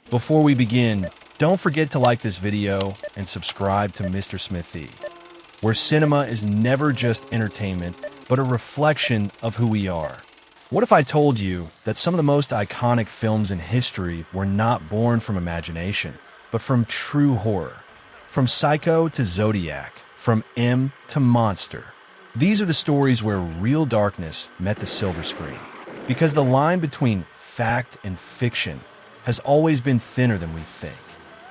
Before we begin, don't forget to like this video and subscribe to Mr. Smithee, where cinema is never just entertainment, but a reflection of who we are. What if I told you that some of the most iconic films in history were not born from imagination, but from true horror? From Psycho to Zodiac, from M to Monster. These are the stories where real darkness met the silver screen. Because the line between fact and fiction has always been thinner than we think.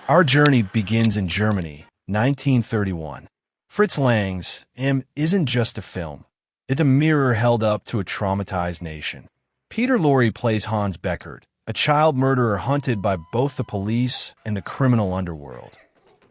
Our journey begins in Germany, 1931. Fritz Lang's M isn't just a film. It's a mirror held up to a traumatized nation. Peter Lorre plays Hans Beckert, a child murderer hunted by both the police and the criminal underworld.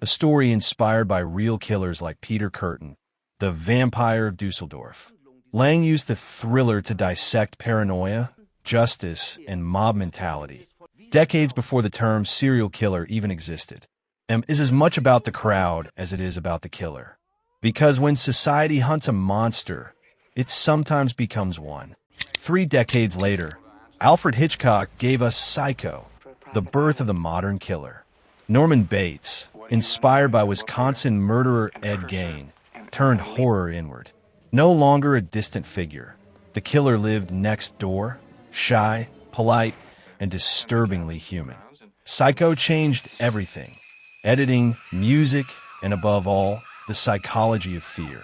A story inspired by real killers like Peter Kürten, the vampire of Dusseldorf. Lang used the thriller to dissect paranoia, justice, and mob mentality, decades before the term serial killer even existed. M is as much about the crowd as it is about the killer. Because when society hunts a monster, it sometimes becomes one. 3 decades later, Alfred Hitchcock gave us Psycho, the birth of the modern killer. Norman Bates, inspired by Wisconsin murderer Ed Gein, turned horror inward. No longer a distant figure, the killer lived next door, shy, polite, and disturbingly human. Psycho changed everything. Editing, music, and above all, the psychology of fear.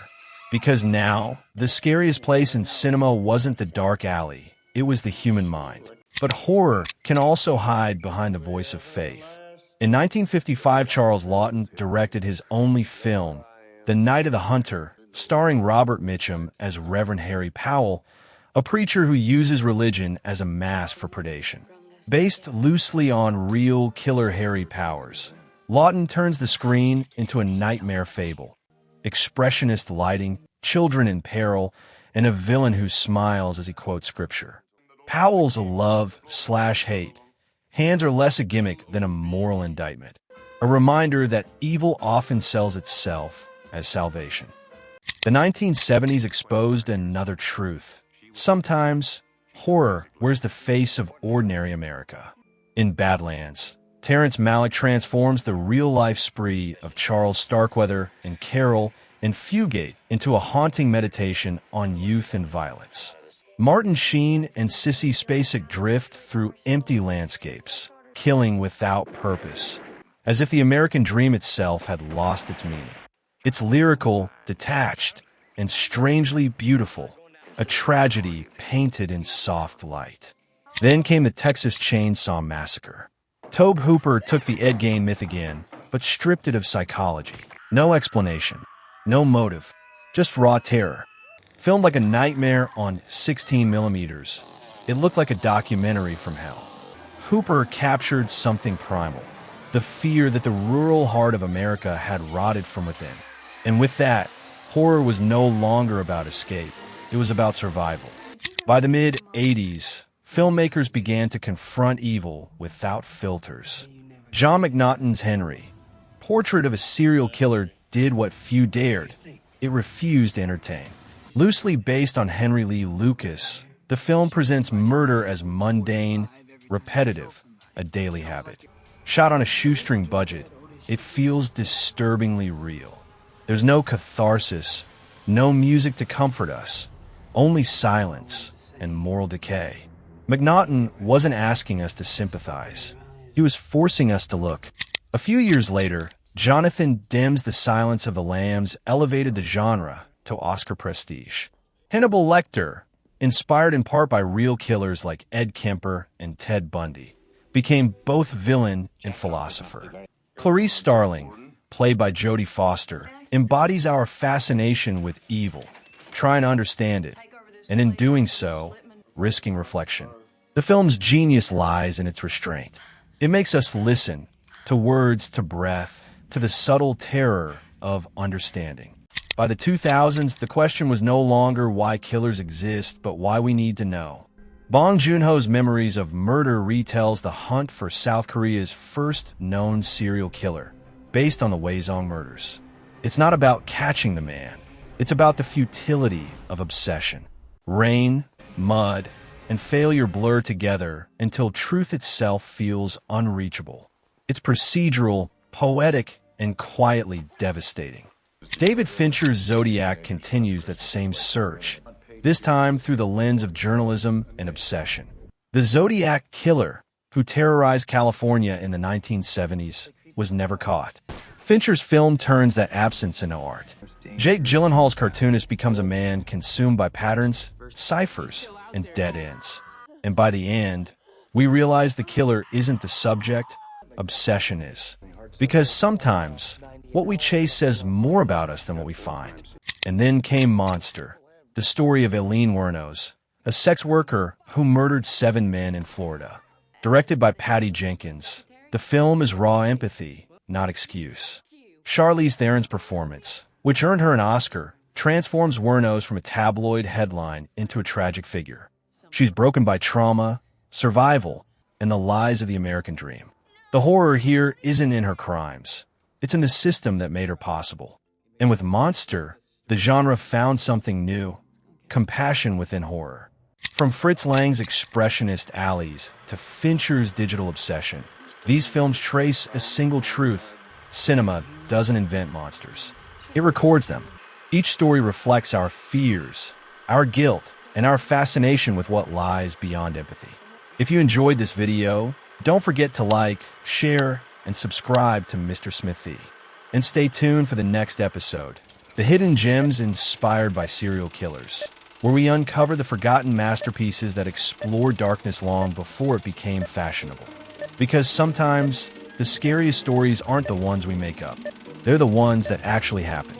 Because now, the scariest place in cinema wasn't the dark alley, it was the human mind. But horror can also hide behind the voice of faith. In 1955, Charles Laughton directed his only film, The Night of the Hunter, starring Robert Mitchum as Reverend Harry Powell, a preacher who uses religion as a mask for predation. Based loosely on real killer Harry Powers, Laughton turns the screen into a nightmare fable. Expressionist lighting, children in peril, and a villain who smiles as he quotes scripture. Powell's love/hate. Hands are less a gimmick than a moral indictment. A reminder that evil often sells itself as salvation. The 1970s exposed another truth. Sometimes, horror wears the face of ordinary America. In Badlands, Terrence Malick transforms the real-life spree of Charles Starkweather and Carol and Fugate into a haunting meditation on youth and violence. Martin Sheen and Sissy Spacek drift through empty landscapes, killing without purpose, as if the American dream itself had lost its meaning. It's lyrical, detached, and strangely beautiful, a tragedy painted in soft light. Then came the Texas Chainsaw Massacre. Tobe Hooper took the Ed Gein myth again, but stripped it of psychology. No explanation, no motive, just raw terror. Filmed like a nightmare on 16 millimeters, it looked like a documentary from hell. Hooper captured something primal, the fear that the rural heart of America had rotted from within. And with that, horror was no longer about escape, it was about survival. By the mid-'80s, filmmakers began to confront evil without filters. John McNaughton's Henry, portrait of a serial killer, did what few dared. It refused to entertain. Loosely based on Henry Lee Lucas, the film presents murder as mundane, repetitive, a daily habit. Shot on a shoestring budget, it feels disturbingly real. There's no catharsis, no music to comfort us, only silence and moral decay. McNaughton wasn't asking us to sympathize. He was forcing us to look. A few years later, Jonathan Demme's The Silence of the Lambs elevated the genre to Oscar prestige. Hannibal Lecter, inspired in part by real killers like Ed Kemper and Ted Bundy, became both villain and philosopher. Clarice Starling, played by Jodie Foster, embodies our fascination with evil, trying to understand it, and in doing so, risking reflection. The film's genius lies in its restraint. It makes us listen, to words, to breath, to the subtle terror of understanding. By the 2000s, the question was no longer why killers exist, but why we need to know. Bong Joon-ho's Memories of Murder retells the hunt for South Korea's first known serial killer, based on the Wazong murders. It's not about catching the man. It's about the futility of obsession. Rain, mud, and failure blur together until truth itself feels unreachable. It's procedural, poetic, and quietly devastating. David Fincher's Zodiac continues that same search, this time through the lens of journalism and obsession. The Zodiac killer, who terrorized California in the 1970s, was never caught. Fincher's film turns that absence into art. Jake Gyllenhaal's cartoonist becomes a man consumed by patterns, ciphers, and dead ends. And by the end, we realize the killer isn't the subject, obsession is. Because sometimes, what we chase says more about us than what we find. And then came Monster, the story of Aileen Wuornos, a sex worker who murdered 7 men in Florida. Directed by Patty Jenkins, the film is raw empathy, not excuse. Charlize Theron's performance, which earned her an Oscar, transforms Wuornos from a tabloid headline into a tragic figure. She's broken by trauma, survival, and the lies of the American dream. The horror here isn't in her crimes. It's in the system that made her possible. And with Monster, the genre found something new, compassion within horror. From Fritz Lang's expressionist alleys to Fincher's digital obsession, these films trace a single truth. Cinema doesn't invent monsters. It records them. Each story reflects our fears, our guilt, and our fascination with what lies beyond empathy. If you enjoyed this video, don't forget to like, share, and subscribe to Mr. Smithee. And stay tuned for the next episode, The Hidden Gems Inspired by Serial Killers, where we uncover the forgotten masterpieces that explored darkness long before it became fashionable. Because sometimes, the scariest stories aren't the ones we make up. They're the ones that actually happen.